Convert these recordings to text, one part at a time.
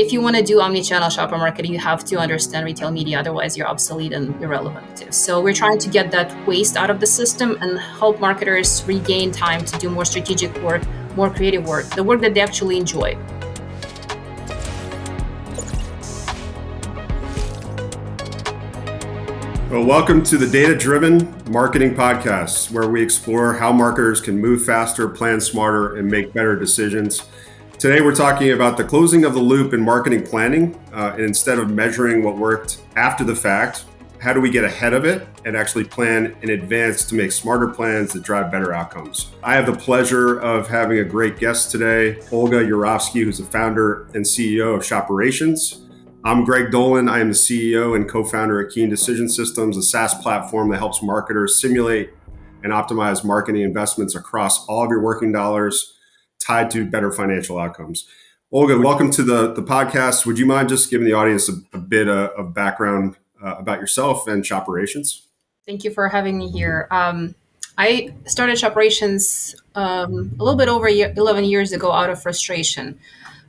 If you want to do omnichannel shopper marketing, you have to understand retail media, otherwise you're obsolete and irrelevant. So we're trying to get that waste out of the system and help marketers regain time to do more strategic work, more creative work, the work that they actually enjoy. Well, welcome to the Data-Driven Marketing Podcast, where we explore how marketers can move faster, plan smarter, and make better decisions. Today, we're talking about the closing of the loop in marketing planning. And instead of measuring what worked after the fact, how do we get ahead of it and actually plan in advance to make smarter plans that drive better outcomes? I have the pleasure of having a great guest today, Olga Yurovski, who's the founder and CEO of Shopperations. I'm Greg Dolan. I am the CEO and co-founder of Keen Decision Systems, a SaaS platform that helps marketers simulate and optimize marketing investments across all of your working dollars tied to better financial outcomes. Olga, welcome to the podcast. Would you mind just giving the audience a bit of background about yourself and Shopperations? Thank you for having me here. I started Shopperations a little bit over 11 years ago out of frustration.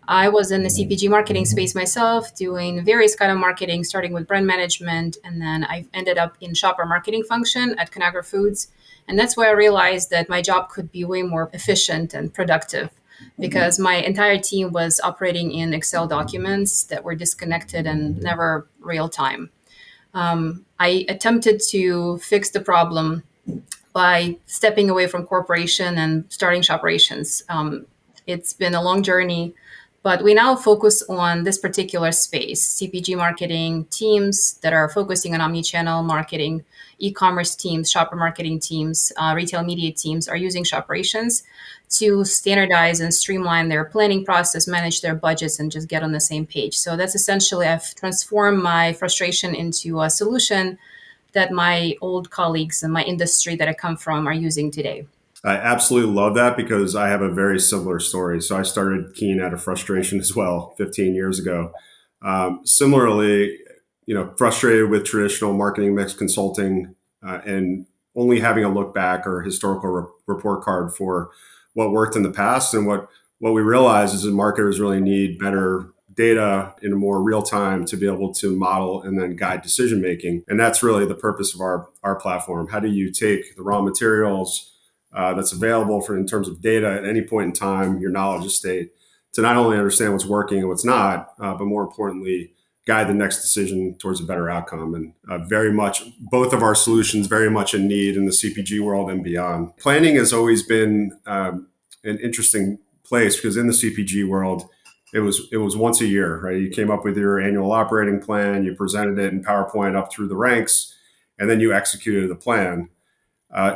I was in the CPG marketing space myself, doing various kind of marketing, starting with brand management, and then I ended up in shopper marketing function at Conagra Foods. And that's where I realized that my job could be way more efficient and productive because my entire team was operating in Excel documents that were disconnected and never real time. I attempted to fix the problem by stepping away from corporation and starting Shopperations. It's been a long journey, but we now focus on this particular space, CPG marketing teams that are focusing on omnichannel marketing, e-commerce teams, shopper marketing teams, retail media teams are using Shopperations to standardize and streamline their planning process, manage their budgets, and just get on the same page. So that's essentially, I've transformed my frustration into a solution that my old colleagues in my industry that I come from are using today. I absolutely love that because I have a very similar story. So I started Keen out of frustration as well 15 years ago. Similarly, frustrated with traditional marketing mix consulting and only having a look back or historical report card for what worked in the past. And what we realize is that marketers really need better data in a more real time to be able to model and then guide decision making. And that's really the purpose of our platform. How do you take the raw materials that's available in terms of data at any point in time, your knowledge estate, to not only understand what's working and what's not, but more importantly, guide the next decision towards a better outcome. And very much, both of our solutions very much in need in the CPG world and beyond. Planning has always been an interesting place because in the CPG world, it was once a year, right? You came up with your annual operating plan, you presented it in PowerPoint up through the ranks, and then you executed the plan.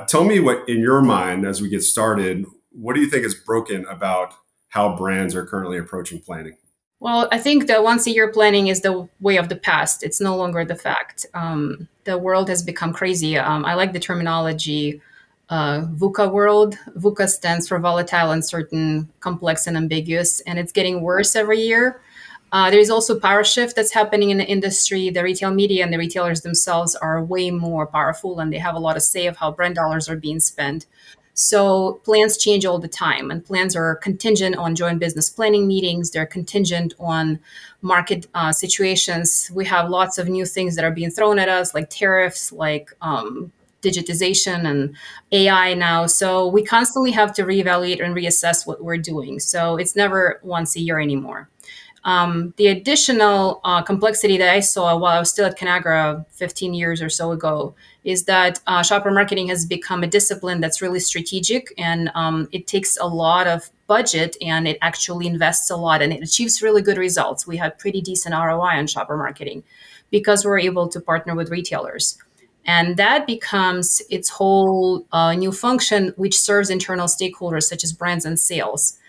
Tell me what, in your mind, as we get started, what do you think is broken about how brands are currently approaching planning? Well, I think the once a year planning is the way of the past. It's no longer the fact. The world has become crazy. I like the terminology VUCA world. VUCA stands for volatile, uncertain, complex, and ambiguous, and it's getting worse every year. There's also power shift that's happening in the industry. The retail media and the retailers themselves are way more powerful and they have a lot of say of how brand dollars are being spent. So plans change all the time and plans are contingent on joint business planning meetings. They're contingent on market situations. We have lots of new things that are being thrown at us like tariffs, like digitization and AI now. So we constantly have to reevaluate and reassess what we're doing. So it's never once a year anymore. The additional complexity that I saw while I was still at Conagra 15 years or so ago is that shopper marketing has become a discipline that's really strategic and it takes a lot of budget and it actually invests a lot and it achieves really good results. We had pretty decent ROI on shopper marketing because we're able to partner with retailers. And that becomes its whole new function, which serves internal stakeholders such as brands and sales.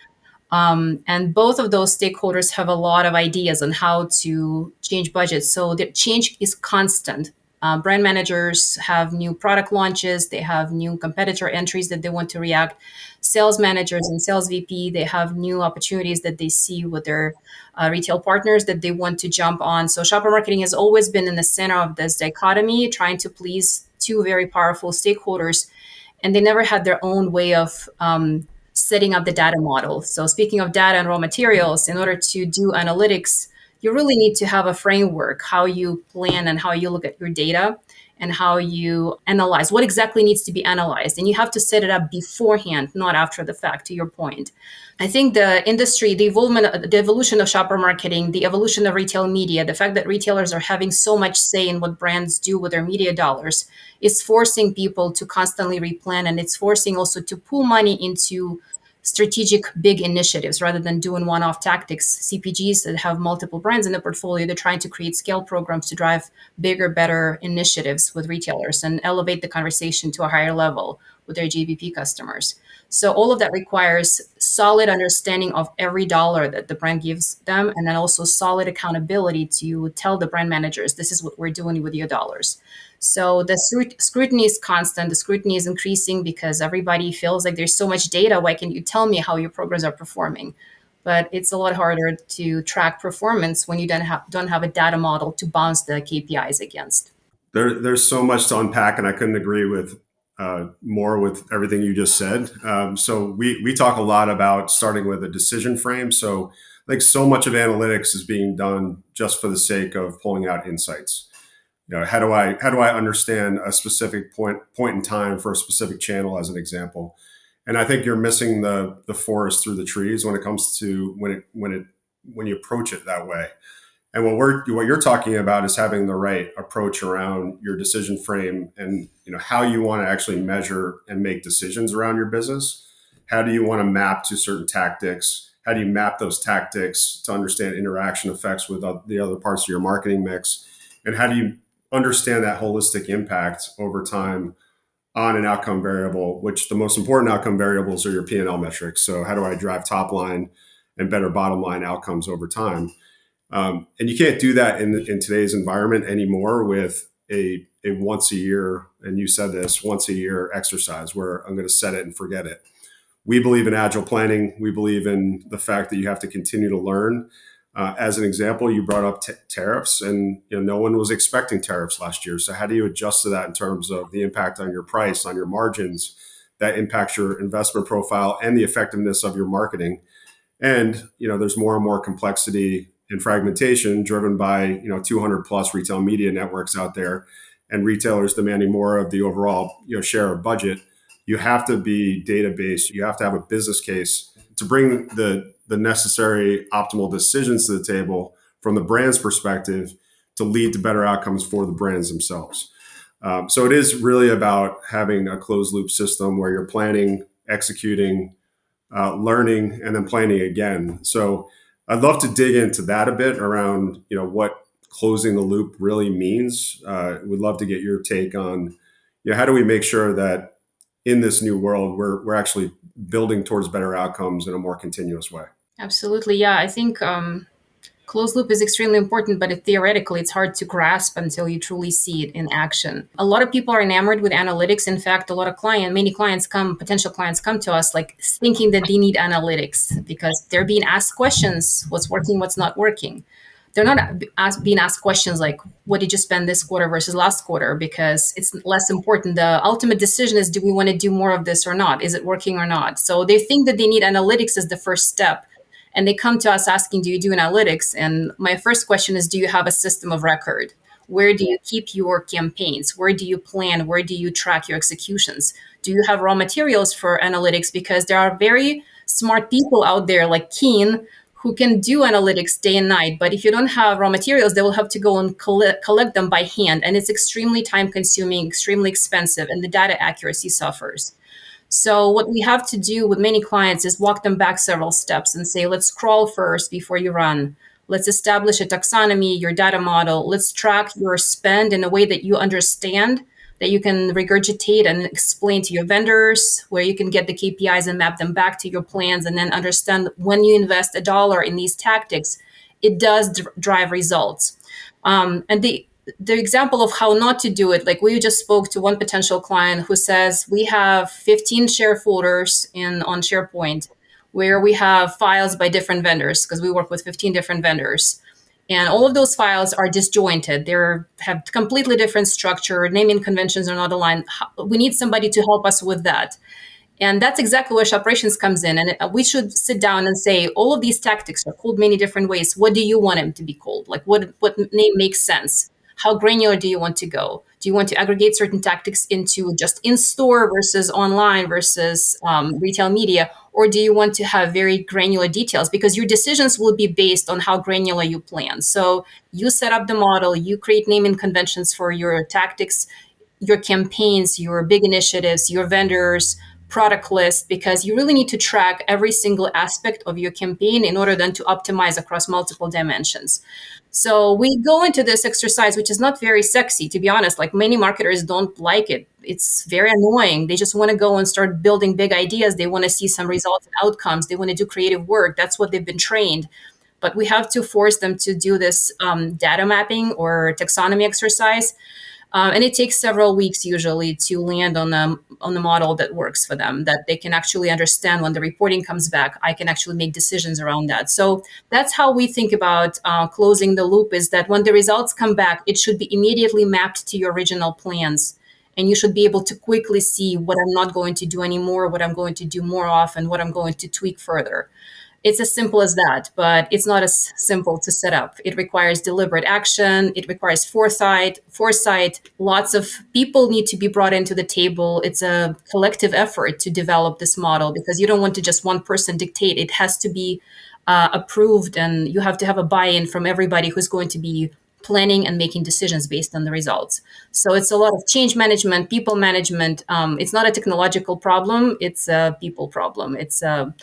And both of those stakeholders have a lot of ideas on how to change budgets. So the change is constant. Brand managers have new product launches. They have new competitor entries that they want to react. Sales managers and sales VP, they have new opportunities that they see with their retail partners that they want to jump on. So shopper marketing has always been in the center of this dichotomy, trying to please two very powerful stakeholders. And they never had their own way of setting up the data model. So speaking of data and raw materials, in order to do analytics you really need to have a framework, how you plan and how you look at your data and how you analyze what exactly needs to be analyzed. And you have to set it up beforehand, not after the fact, to your point. I think the industry, the evolution of shopper marketing, the evolution of retail media, the fact that retailers are having so much say in what brands do with their media dollars is forcing people to constantly replan, and it's forcing also to pull money into strategic big initiatives rather than doing one-off tactics. CPGs that have multiple brands in the portfolio, they're trying to create scale programs to drive bigger, better initiatives with retailers and elevate the conversation to a higher level with their GBP customers. So all of that requires solid understanding of every dollar that the brand gives them, and then also solid accountability to tell the brand managers, this is what we're doing with your dollars. So the scrutiny is constant. The scrutiny is increasing because everybody feels like there's so much data. Why can't you tell me how your programs are performing? But it's a lot harder to track performance when you don't have a data model to bounce the KPIs against. There's so much to unpack, and I couldn't agree with more with everything you just said. So we talk a lot about starting with a decision frame. So I think so much of analytics is being done just for the sake of pulling out insights. How do I understand a specific point in time for a specific channel, as an example? And I think you're missing the forest through the trees when it comes to when you approach it that way. And what you're talking about is having the right approach around your decision frame, and how you want to actually measure and make decisions around your business. How do you want to map to certain tactics? How do you map those tactics to understand interaction effects with the other parts of your marketing mix? And how do you understand that holistic impact over time on an outcome variable, which the most important outcome variables are your P&L metrics. So how do I drive top line and better bottom line outcomes over time? And you can't do that in today's environment anymore with a once a year, and you said this, once a year exercise where I'm going to set it and forget it. We believe in agile planning. We believe in the fact that you have to continue to learn. As an example, you brought up tariffs, and no one was expecting tariffs last year. So how do you adjust to that in terms of the impact on your price, on your margins, that impacts your investment profile and the effectiveness of your marketing? And there's more and more complexity and fragmentation driven by 200 plus retail media networks out there, and retailers demanding more of the overall share of budget. You have to be data based. You have to have a business case to bring the necessary optimal decisions to the table from the brand's perspective to lead to better outcomes for the brands themselves. So it is really about having a closed loop system where you're planning, executing, learning, and then planning again. So I'd love to dig into that a bit around what closing the loop really means. Would love to get your take on how do we make sure that in this new world we're actually building towards better outcomes in a more continuous way. Absolutely. Yeah. I think closed loop is extremely important, but theoretically, it's hard to grasp until you truly see it in action. A lot of people are enamored with analytics. In fact, many potential clients come to us like thinking that they need analytics because they're being asked questions, what's working, what's not working. They're not being asked questions like, what did you spend this quarter versus last quarter? Because it's less important. The ultimate decision is, do we want to do more of this or not? Is it working or not? So they think that they need analytics as the first step. And they come to us asking, do you do analytics? And my first question is, do you have a system of record? Where do you keep your campaigns? Where do you plan? Where do you track your executions? Do you have raw materials for analytics? Because there are very smart people out there like Keen who can do analytics day and night. But if you don't have raw materials, they will have to go and collect them by hand. And it's extremely time consuming, extremely expensive, and the data accuracy suffers. So what we have to do with many clients is walk them back several steps and say, let's crawl first before you run. Let's establish a taxonomy, your data model. Let's track your spend in a way that you understand, that you can regurgitate and explain to your vendors, where you can get the KPIs and map them back to your plans, and then understand when you invest a dollar in these tactics, it does drive results. And the example of how not to do it, like we just spoke to one potential client who says we have 15 share folders on SharePoint where we have files by different vendors because we work with 15 different vendors. And all of those files are disjointed. They have completely different structure. Naming conventions are not aligned. We need somebody to help us with that. And that's exactly where operations comes in. And we should sit down and say, all of these tactics are called many different ways. What do you want them to be called? Like, what name makes sense? How granular do you want to go? Do you want to aggregate certain tactics into just in store versus online versus retail media? Or do you want to have very granular details? Because your decisions will be based on how granular you plan. So you set up the model, you create naming conventions for your tactics, your campaigns, your big initiatives, your vendors, product list, because you really need to track every single aspect of your campaign in order then to optimize across multiple dimensions. So we go into this exercise, which is not very sexy, to be honest. Like many marketers don't like it. It's very annoying. They just want to go and start building big ideas. They want to see some results and outcomes. They want to do creative work. That's what they've been trained. But we have to force them to do this data mapping or taxonomy exercise, and it takes several weeks usually to land on the model that works for them, that they can actually understand when the reporting comes back. I can actually make decisions around that. So that's how we think about closing the loop, is that when the results come back, it should be immediately mapped to your original plans. And you should be able to quickly see what I'm not going to do anymore, what I'm going to do more often, what I'm going to tweak further. It's as simple as that, but it's not as simple to set up. It requires deliberate action. It requires foresight. Lots of people need to be brought into the table. It's a collective effort to develop this model, because you don't want to just one person dictate. It has to be approved, and you have to have a buy-in from everybody who's going to be planning and making decisions based on the results. So it's a lot of change management, people management. It's not a technological problem. It's a people problem. It's a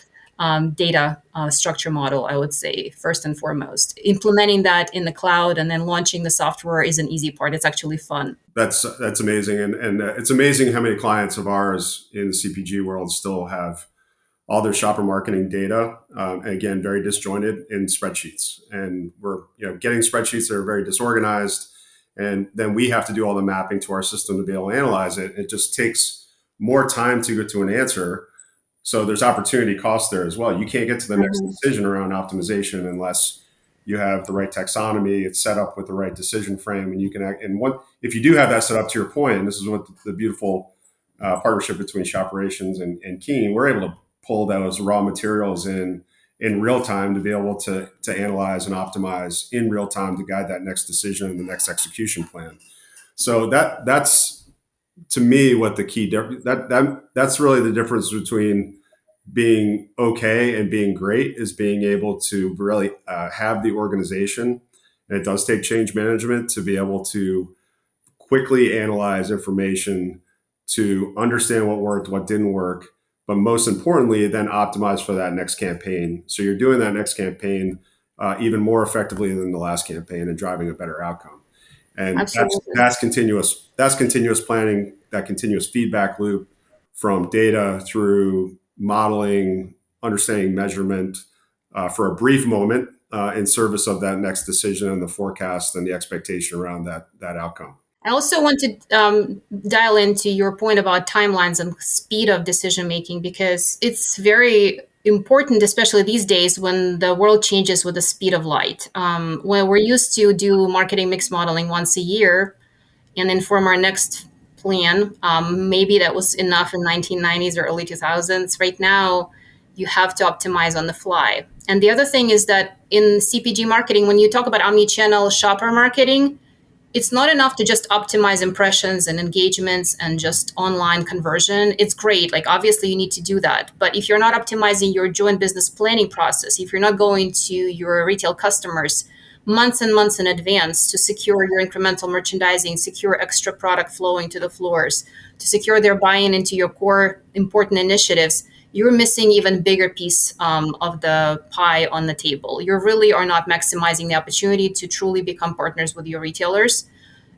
data structure model, I would say, first and foremost. Implementing that in the cloud and then launching the software is an easy part. It's actually fun. That's amazing, and it's amazing how many clients of ours in the CPG world still have all their shopper marketing data, again, very disjointed in spreadsheets, and we're getting spreadsheets that are very disorganized, and then we have to do all the mapping to our system to be able to analyze it. It just takes more time to get to an answer. So there's opportunity cost there as well. You can't get to the next Mhm. decision around optimization unless you have the right taxonomy. It's set up with the right decision frame, and you can act. And what if you do have that set up, to your point, and this is what the beautiful partnership between Shopperations and Keen, we're able to pull those raw materials in real time to be able to analyze and optimize in real time to guide that next decision and the next execution plan. So that's to me what the key that's really the difference between being okay and being great, is being able to really have the organization, and it does take change management to be able to quickly analyze information, to understand what worked, what didn't work, but most importantly, then optimize for that next campaign. So you're doing that next campaign even more effectively than the last campaign and driving a better outcome. And Absolutely. that's continuous. That's continuous planning. That continuous feedback loop from data through modeling, understanding measurement for a brief moment in service of that next decision and the forecast and the expectation around that outcome. I also want to dial into your point about timelines and speed of decision making, because it's very important, especially these days when the world changes with the speed of light. When we're used to do marketing mix modeling once a year and inform our next plan, maybe that was enough in 1990s or early 2000s. Right now, you have to optimize on the fly. And the other thing is that in CPG marketing, when you talk about omni-channel shopper marketing, it's not enough to just optimize impressions and engagements and just online conversion. It's great. Like, obviously, you need to do that. But if you're not optimizing your joint business planning process, if you're not going to your retail customers months and months in advance to secure your incremental merchandising, secure extra product flowing to the floors, to secure their buy-in into your core important initiatives, you're missing even bigger piece of the pie on the table. You really are not maximizing the opportunity to truly become partners with your retailers.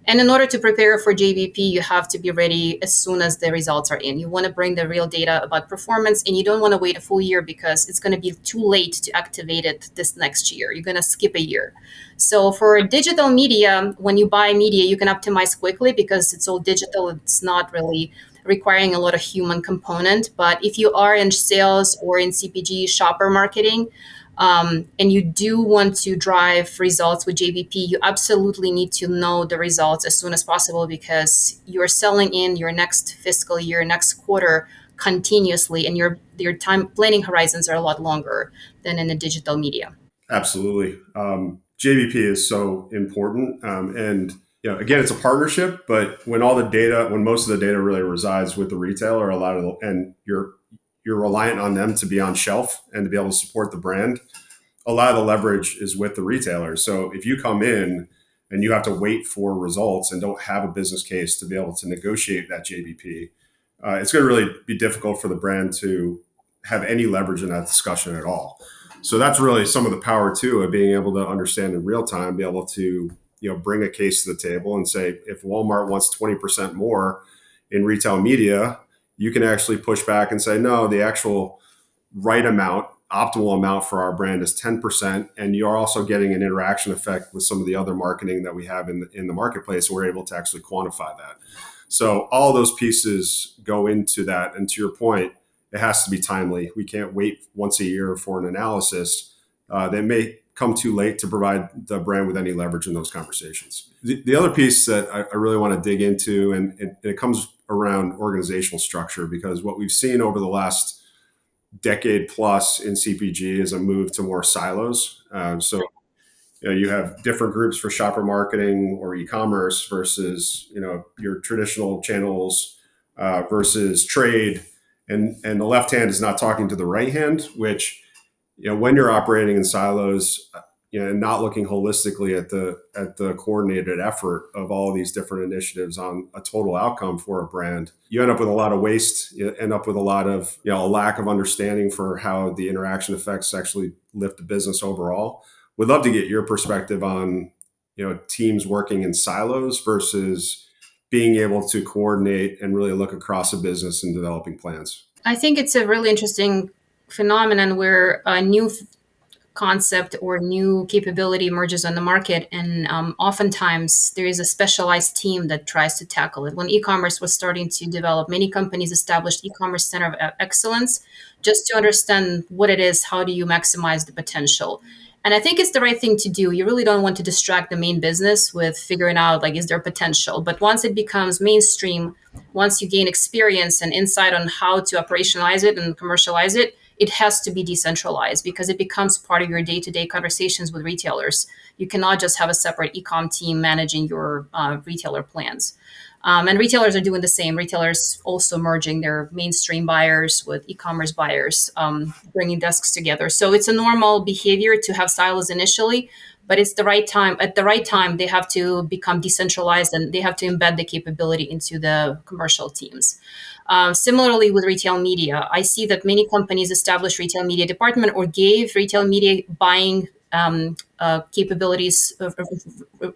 And in order to prepare for JBP, you have to be ready as soon as the results are in. You want to bring the real data about performance, and you don't want to wait a full year because it's going to be too late to activate it this next year. You're going to skip a year. So for digital media, when you buy media, you can optimize quickly because it's all digital. It's not really requiring a lot of human component. But if you are in sales or in CPG shopper marketing, and you do want to drive results with JBP, you absolutely need to know the results as soon as possible, because you're selling in your next fiscal year, next quarter continuously, and your time planning horizons are a lot longer than in the digital media. Absolutely. JVP is so important. And again, it's a partnership, but when most of the data really resides with the retailer, and you're reliant on them to be on shelf and to be able to support the brand, a lot of the leverage is with the retailer. So if you come in and you have to wait for results and don't have a business case to be able to negotiate that JVP, it's going to really be difficult for the brand to have any leverage in that discussion at all. So that's really some of the power too of being able to understand in real time, be able to bring a case to the table and say, if Walmart wants 20% more in retail media, you can actually push back and say, no, the actual right amount, optimal amount for our brand is 10%. And you're also getting an interaction effect with some of the other marketing that we have in the marketplace. And we're able to actually quantify that. So all those pieces go into that. And to your point, it has to be timely. We can't wait once a year for an analysis that may come too late to provide the brand with any leverage in those conversations. The other piece that I really want to dig into, and it comes around organizational structure, because what we've seen over the last decade plus in CPG is a move to more silos. You have different groups for shopper marketing or e-commerce versus your traditional channels versus trade, and the left hand is not talking to the right hand, which when you're operating in silos, and not looking holistically at the coordinated effort of all of these different initiatives on a total outcome for a brand, you end up with a lot of waste. You end up with a lot of a lack of understanding for how the interaction effects actually lift the business overall. Would love to get your perspective on teams working in silos versus being able to coordinate and really look across a business and developing plans. I think it's a really interesting phenomenon where a new concept or new capability emerges on the market, and oftentimes there is a specialized team that tries to tackle it. When e-commerce was starting to develop, many companies established e-commerce center of excellence just to understand what it is, how do you maximize the potential. And I think it's the right thing to do. You really don't want to distract the main business with figuring out, like, is there potential? But once it becomes mainstream, once you gain experience and insight on how to operationalize it and commercialize it, it has to be decentralized because it becomes part of your day-to-day conversations with retailers. You cannot just have a separate e-com team managing your retailer plans. And retailers are doing the same. Retailers also merging their mainstream buyers with e-commerce buyers, bringing desks together. So it's a normal behavior to have silos initially, but it's the right time. At the right time, they have to become decentralized and they have to embed the capability into the commercial teams. Similarly, with retail media, I see that many companies established retail media department or gave retail media buying capabilities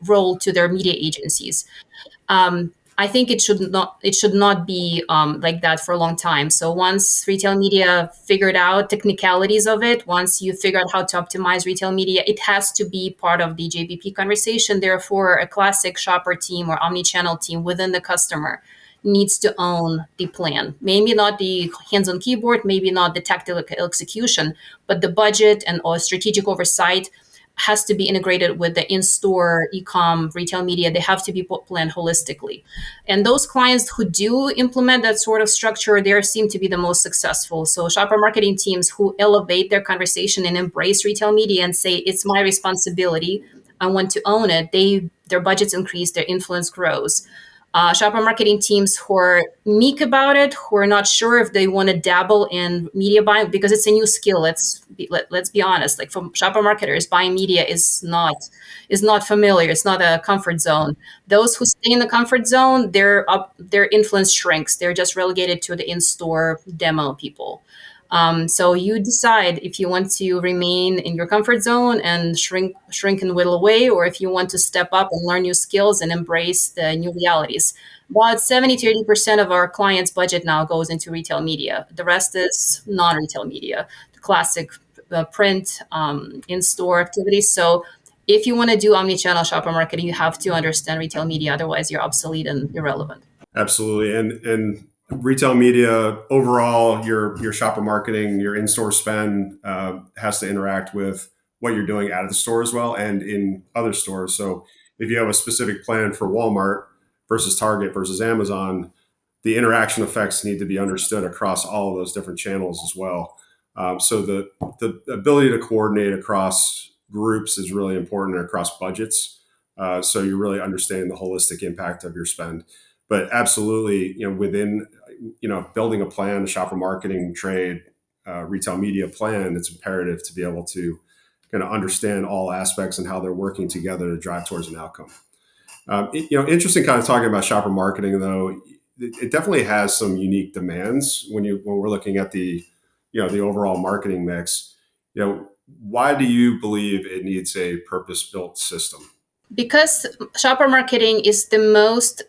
role to their media agencies. I think it should not be like that for a long time. So once retail media figured out technicalities of it, once you figure out how to optimize retail media, it has to be part of the JVP conversation. Therefore, a classic shopper team or omni-channel team within the customer needs to own the plan. Maybe not the hands-on keyboard, maybe not the tactical execution, but the budget and or strategic oversight has to be integrated with the in-store e-com retail media. They have to be planned holistically. And those clients who do implement that sort of structure, they seem to be the most successful. So shopper marketing teams who elevate their conversation and embrace retail media and say, it's my responsibility, I want to own it, their budgets increase, their influence grows. Shopper marketing teams who are meek about it, who are not sure if they want to dabble in media buying because it's a new skill. Let's be honest. Like for shopper marketers, buying media is not familiar. It's not a comfort zone. Those who stay in the comfort zone, their influence shrinks. They're just relegated to the in-store demo people. So you decide if you want to remain in your comfort zone and shrink and whittle away, or if you want to step up and learn new skills and embrace the new realities. About 70 to 80% of our clients' budget now goes into retail media. The rest is non-retail media, the classic print, in-store activities. So if you want to do omni-channel shopper marketing, you have to understand retail media. Otherwise, you're obsolete and irrelevant. Absolutely. And retail media overall, your shopper marketing, your in-store spend has to interact with what you're doing out of the store as well and in other stores. So if you have a specific plan for Walmart versus Target versus Amazon, the interaction effects need to be understood across all of those different channels as well. So the ability to coordinate across groups is really important across budgets. So you really understand the holistic impact of your spend. But absolutely, within building a plan, a shopper marketing, trade, retail media plan, it's imperative to be able to kind of understand all aspects and how they're working together to drive towards an outcome. Interesting kind of talking about shopper marketing though. It definitely has some unique demands when we're looking at the overall marketing mix. Why do you believe it needs a purpose built system? Because shopper marketing is the most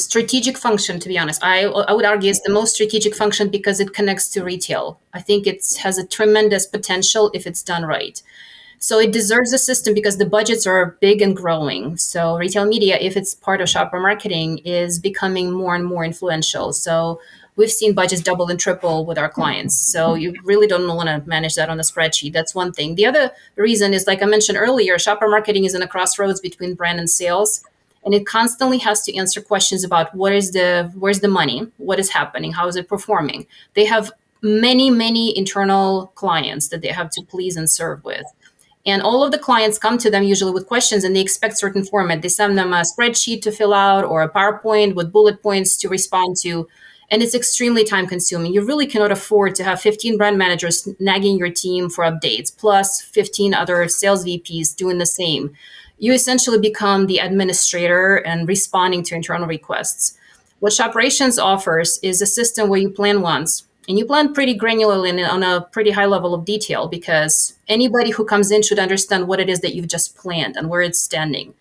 strategic function, to be honest. I would argue it's the most strategic function because it connects to retail. I think it has a tremendous potential if it's done right. So it deserves a system because the budgets are big and growing. So retail media, if it's part of shopper marketing, is becoming more and more influential. So we've seen budgets double and triple with our clients. So you really don't want to manage that on a spreadsheet. That's one thing. The other reason is, like I mentioned earlier, shopper marketing is in a crossroads between brand and sales. And it constantly has to answer questions about where's the money, what is happening, how is it performing. They have many internal clients that they have to please and serve with. And all of the clients come to them usually with questions and they expect certain format. They send them a spreadsheet to fill out or a PowerPoint with bullet points to respond to. And it's extremely time consuming. You really cannot afford to have 15 brand managers nagging your team for updates, plus 15 other sales VPs doing the same. You essentially become the administrator and responding to internal requests. What Shopperations offers is a system where you plan once, and you plan pretty granularly and on a pretty high level of detail because anybody who comes in should understand what it is that you've just planned and where it's standing.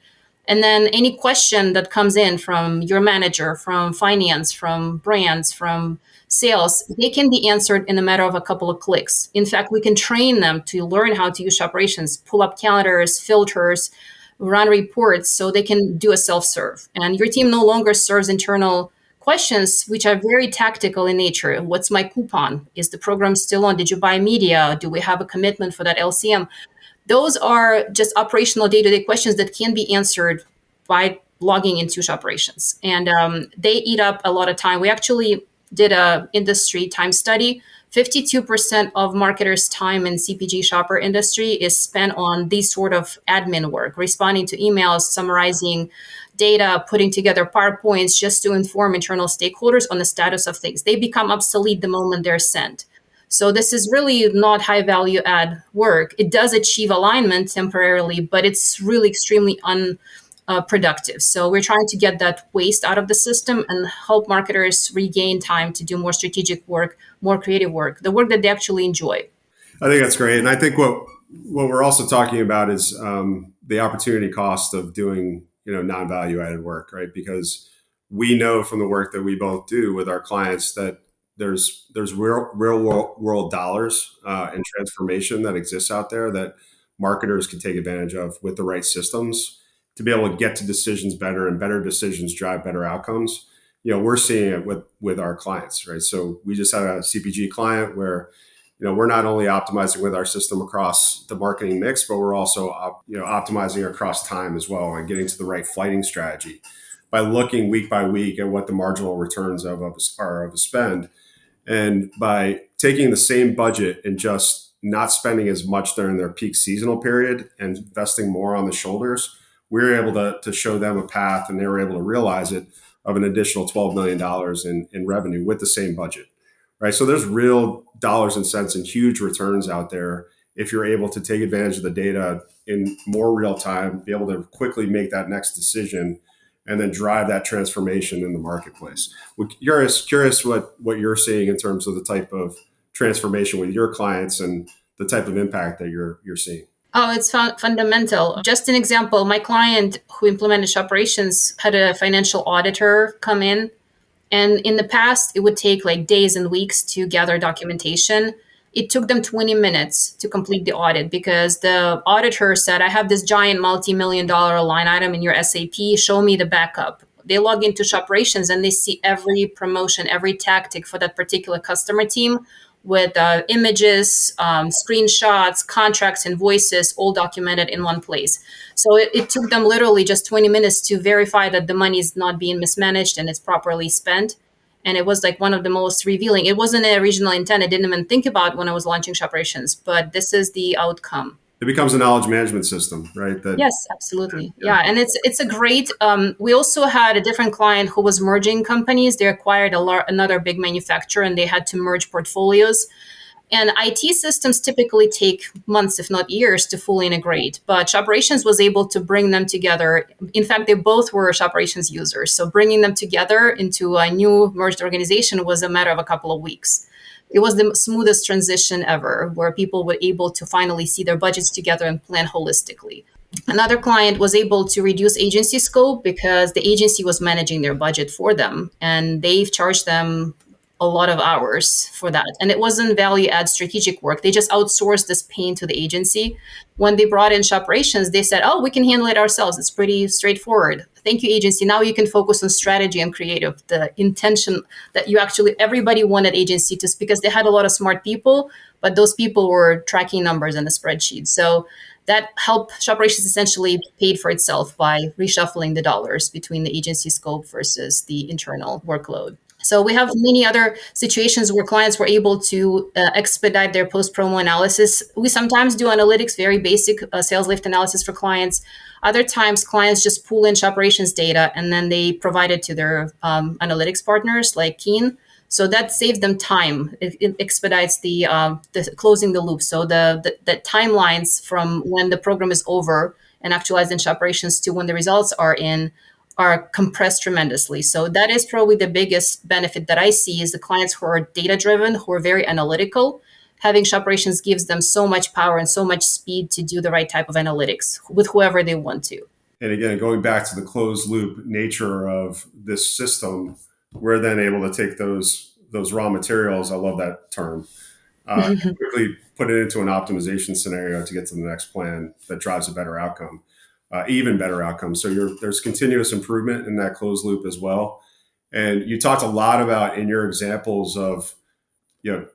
And then any question that comes in from your manager, from finance, from brands, from sales, they can be answered in a matter of a couple of clicks. In fact, we can train them to learn how to use Shopperations, pull up calendars, filters, run reports so they can do a self-serve. And your team no longer serves internal questions which are very tactical in nature. What's my coupon? Is the program still on? Did you buy media? Do we have a commitment for that LCM? Those are just operational day-to-day questions that can be answered by logging into Shopperations. And they eat up a lot of time. We actually did a industry time study. 52% of marketers' time in CPG shopper industry is spent on these sort of admin work, responding to emails, summarizing data, putting together PowerPoints just to inform internal stakeholders on the status of things. They become obsolete the moment they're sent. So this is really not high value add work. It does achieve alignment temporarily, but it's really extremely unproductive. So we're trying to get that waste out of the system and help marketers regain time to do more strategic work, more creative work, the work that they actually enjoy. I think that's great, and I think what we're also talking about is the opportunity cost of doing non value added work, right? Because we know from the work that we both do with our clients that there's real world dollars and transformation that exists out there that marketers can take advantage of with the right systems to be able to get to decisions better, and better decisions drive better outcomes. We're seeing it with our clients, right? So we just had a CPG client where we're not only optimizing with our system across the marketing mix, but we're also optimizing across time as well and getting to the right flighting strategy by looking week by week at what the marginal returns are of a spend. And by taking the same budget and just not spending as much during their peak seasonal period and investing more on the shoulders, we were able to show them a path, and they were able to realize it, of an additional $12 million in revenue with the same budget, right? So there's real dollars and cents and huge returns out there if you're able to take advantage of the data in more real time, be able to quickly make that next decision, and then drive that transformation in the marketplace. We're curious what you're seeing in terms of the type of transformation with your clients and the type of impact that you're seeing. Oh, it's fundamental. Just an example, my client who implemented Operations had a financial auditor come in. And in the past, it would take like days and weeks to gather documentation. It took them 20 minutes to complete the audit because the auditor said, I have this giant multi-million dollar line item in your SAP. Show me the backup. They log into Operations and they see every promotion, every tactic for that particular customer team with images, screenshots, contracts, invoices, all documented in one place. So it took them literally just 20 minutes to verify that the money is not being mismanaged and it's properly spent. And it was like one of the most revealing. It wasn't a original intent. I didn't even think about when I was launching Shopperations, but this is the outcome. It becomes a knowledge management system, right? That Yes, absolutely. yeah. Yeah, and it's a great. We also had a different client who was merging companies. They acquired another big manufacturer, and they had to merge portfolios. And IT systems typically take months, if not years, to fully integrate. But Shopperations was able to bring them together. In fact, they both were Shopperations users. So bringing them together into a new merged organization was a matter of a couple of weeks. It was the smoothest transition ever, where people were able to finally see their budgets together and plan holistically. Another client was able to reduce agency scope because the agency was managing their budget for them, and they've charged them a lot of hours for that. And it wasn't value add strategic work. They just outsourced this pain to the agency. When they brought in Shopperations, they said, oh, we can handle it ourselves. It's pretty straightforward. Thank you, agency. Now you can focus on strategy and creative. The intention that you actually, everybody wanted agency to, because they had a lot of smart people, but those people were tracking numbers in the spreadsheet. So that helped Shopperations essentially paid for itself by reshuffling the dollars between the agency scope versus the internal workload. So we have many other situations where clients were able to expedite their post-promo analysis. We sometimes do analytics, very basic sales lift analysis for clients. Other times, clients just pull in Shopperations data and then they provide it to their analytics partners like Keen. So that saves them time. It expedites the closing the loop. So the timelines from when the program is over and actualized in Shopperations to when the results are in are compressed tremendously. So that is probably the biggest benefit that I see is the clients who are data driven, who are very analytical. Having Shopperations gives them so much power and so much speed to do the right type of analytics with whoever they want to. And again, going back to the closed loop nature of this system, we're then able to take those raw materials. I love that term. Quickly put it into an optimization scenario to get to the next plan that drives a better outcome, even better outcome. So there's continuous improvement in that closed loop as well. And you talked a lot about in your examples of you know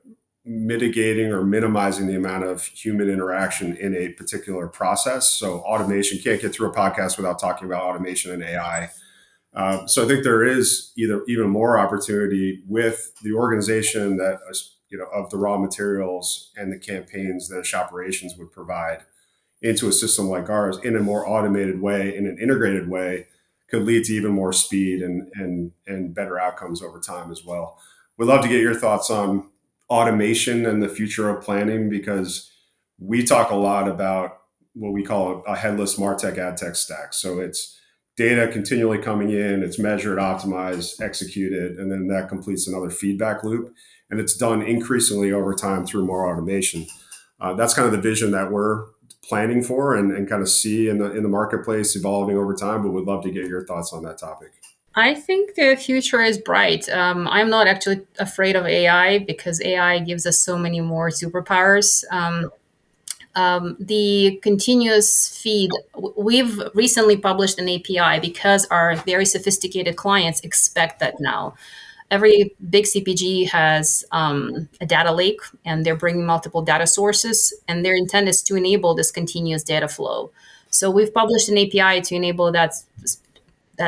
mitigating or minimizing the amount of human interaction in a particular process. So automation, can't get through a podcast without talking about automation and AI. So I think there is even more opportunity with the organization that of the raw materials and the campaigns that Shopperations would provide into a system like ours in a more automated way, in an integrated way, could lead to even more speed and better outcomes over time as well. We'd love to get your thoughts on automation and the future of planning, because we talk a lot about what we call a headless MarTech ad tech stack. So it's data continually coming in, it's measured, optimized, executed, and then that completes another feedback loop. And it's done increasingly over time through more automation. That's kind of the vision that we're planning for and kind of see in the marketplace evolving over time. But would love to get your thoughts on that topic. I think the future is bright. I'm not actually afraid of AI because AI gives us so many more superpowers. The continuous feed, we've recently published an API because our very sophisticated clients expect that now. Every big CPG has a data lake and they're bringing multiple data sources, and their intent is to enable this continuous data flow. So we've published an API to enable that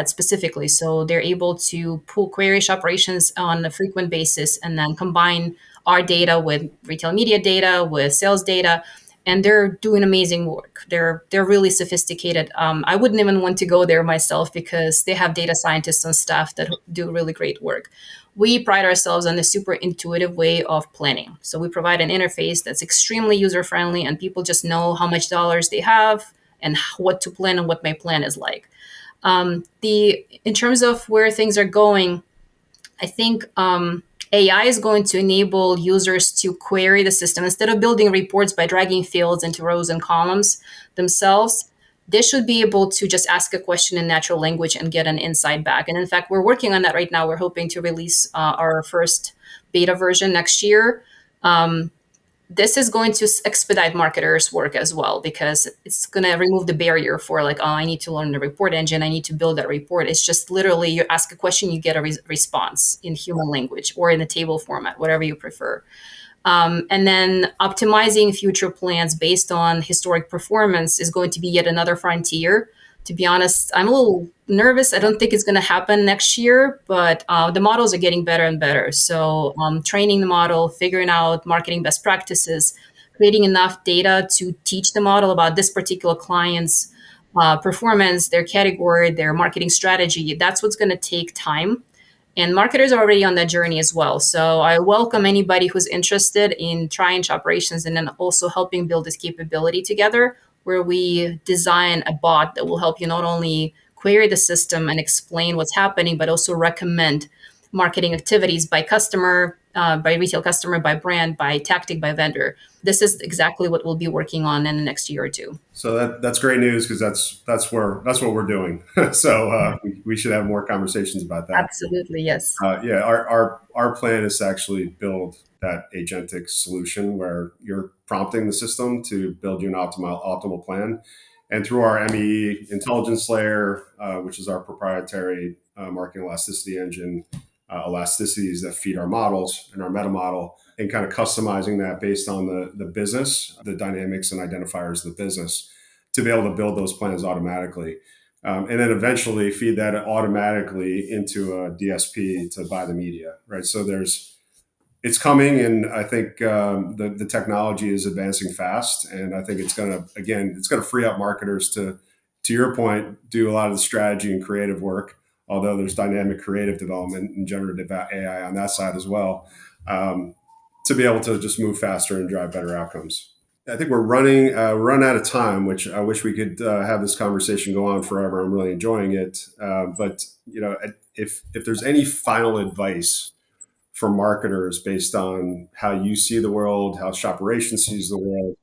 specifically. So they're able to pull query Shopperations on a frequent basis and then combine our data with retail media data, with sales data, and they're doing amazing work. They're really sophisticated. I wouldn't even want to go there myself because they have data scientists on staff that do really great work. We pride ourselves on a super intuitive way of planning. So we provide an interface that's extremely user friendly, and people just know how much dollars they have and what to plan and what my plan is like. The in terms of where things are going, I think AI is going to enable users to query the system instead of building reports by dragging fields into rows and columns themselves. They should be able to just ask a question in natural language and get an insight back. And in fact, we're working on that right now. We're hoping to release our first beta version next year. This is going to expedite marketers' work as well because it's going to remove the barrier for like, oh, I need to learn the report engine. I need to build that report. It's just literally you ask a question, you get a response in human language or in a table format, whatever you prefer. And then optimizing future plans based on historic performance is going to be yet another frontier. To be honest, I'm a little nervous. I don't think it's going to happen next year, but the models are getting better and better. So, training the model, figuring out marketing best practices, creating enough data to teach the model about this particular client's performance, their category, their marketing strategy. That's what's going to take time. And marketers are already on that journey as well. So I welcome anybody who's interested in trying operations and then also helping build this capability together, where we design a bot that will help you not only query the system and explain what's happening, but also recommend marketing activities by customer, by retail customer, by brand, by tactic, by vendor. This is exactly what we'll be working on in the next year or two. So that's great news because that's what we're doing. So we should have more conversations about that. Absolutely, yes. Yeah, our plan is to actually build that agentic solution where you're prompting the system to build you an optimal plan, and through our MEE intelligence layer, which is our proprietary marketing elasticity engine, elasticities that feed our models and our meta model, and kind of customizing that based on the business, the dynamics and identifiers of the business, to be able to build those plans automatically. And then eventually feed that automatically into a DSP to buy the media, right? So it's coming, and I think the technology is advancing fast, and I think it's gonna free up marketers to your point, do a lot of the strategy and creative work. Although there's dynamic creative development and generative AI on that side as well, um, to be able to just move faster and drive better outcomes. I think we're running out of time, which I wish we could have this conversation go on forever. I'm really enjoying it, but if there's any final advice for marketers based on how you see the world, how Shoparation sees the world,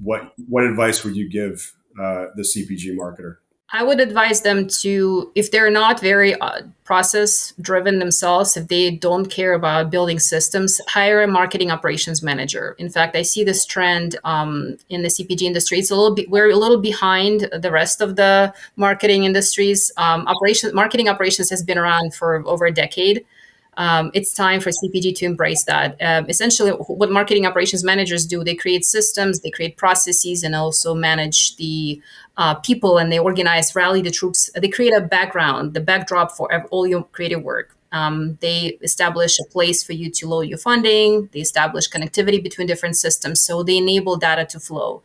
what advice would you give the CPG marketer? I would advise them to, if they're not very process driven themselves, if they don't care about building systems, hire a marketing operations manager. In fact, I see this trend in the CPG industry. It's a little bit, we're a little behind the rest of the marketing industries. Marketing operations has been around for over a decade. It's time for CPG to embrace that. Essentially, what marketing operations managers do, they create systems, they create processes, and also manage the people, and they organize, rally the troops. They create a background, the backdrop for all your creative work. They establish a place for you to load your funding. They establish connectivity between different systems. So they enable data to flow.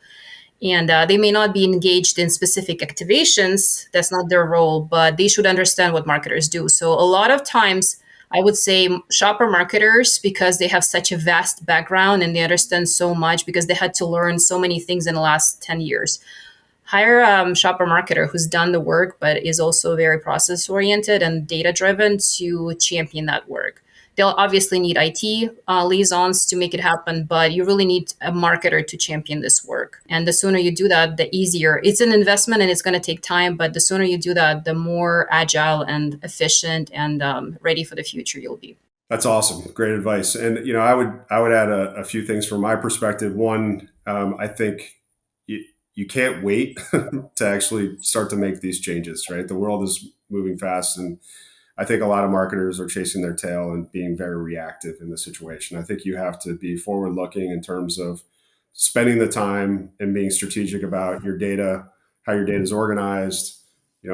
And they may not be engaged in specific activations. That's not their role, but they should understand what marketers do. So a lot of times, I would say shopper marketers, because they have such a vast background and they understand so much because they had to learn so many things in the last 10 years. Hire a shopper marketer who's done the work, but is also very process oriented and data driven to champion that work. They'll obviously need IT liaisons to make it happen, but you really need a marketer to champion this work. And the sooner you do that, the easier. It's an investment and it's going to take time, but the sooner you do that, the more agile and efficient and ready for the future you'll be. That's awesome. Great advice. And I would add a few things from my perspective. One, I think you can't wait to actually start to make these changes. Right, the world is moving fast, and I think a lot of marketers are chasing their tail and being very reactive in the situation. I think you have to be forward looking in terms of spending the time and being strategic about your data, how your data is organized,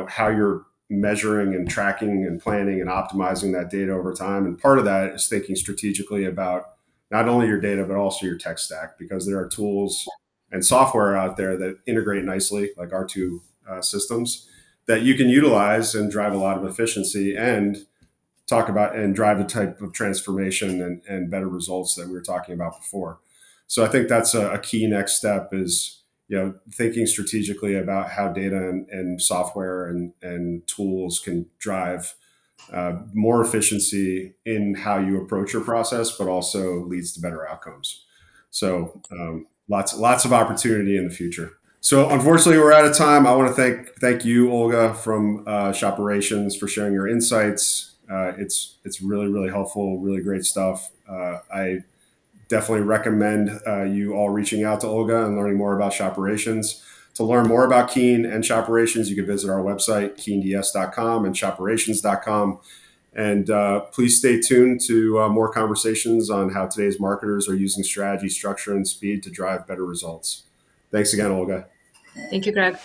how you're measuring and tracking and planning and optimizing that data over time. And part of that is thinking strategically about not only your data, but also your tech stack, because there are tools and software out there that integrate nicely, like our two systems, that you can utilize and drive a lot of efficiency and talk about and drive the type of transformation and better results that we were talking about before. So I think that's a key next step is, thinking strategically about how data and software and tools can drive more efficiency in how you approach your process, but also leads to better outcomes. So lots of opportunity in the future. So unfortunately, we're out of time. I want to thank you, Olga, from Shopperations, for sharing your insights. It's really helpful, really great stuff. I definitely recommend you all reaching out to Olga and learning more about Shopperations. To learn more about Keen and Shopperations, you can visit our website, keends.com and shopperations.com. And please stay tuned to more conversations on how today's marketers are using strategy, structure, and speed to drive better results. Thanks again, Olga. Thank you, Greg.